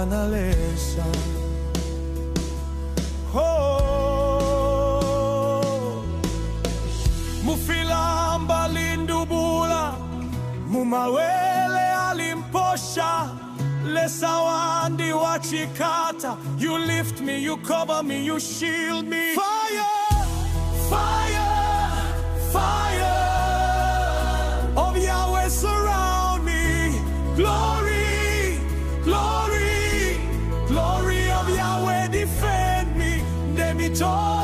analesa. Oh, mufila mbalindubula, mumawele alimposha, lesawandi wachikata. You lift me, you cover me, you shield me. Fire, fire, fire of Yahweh surround me. Glory, glory, glory of Yahweh defend me. Demito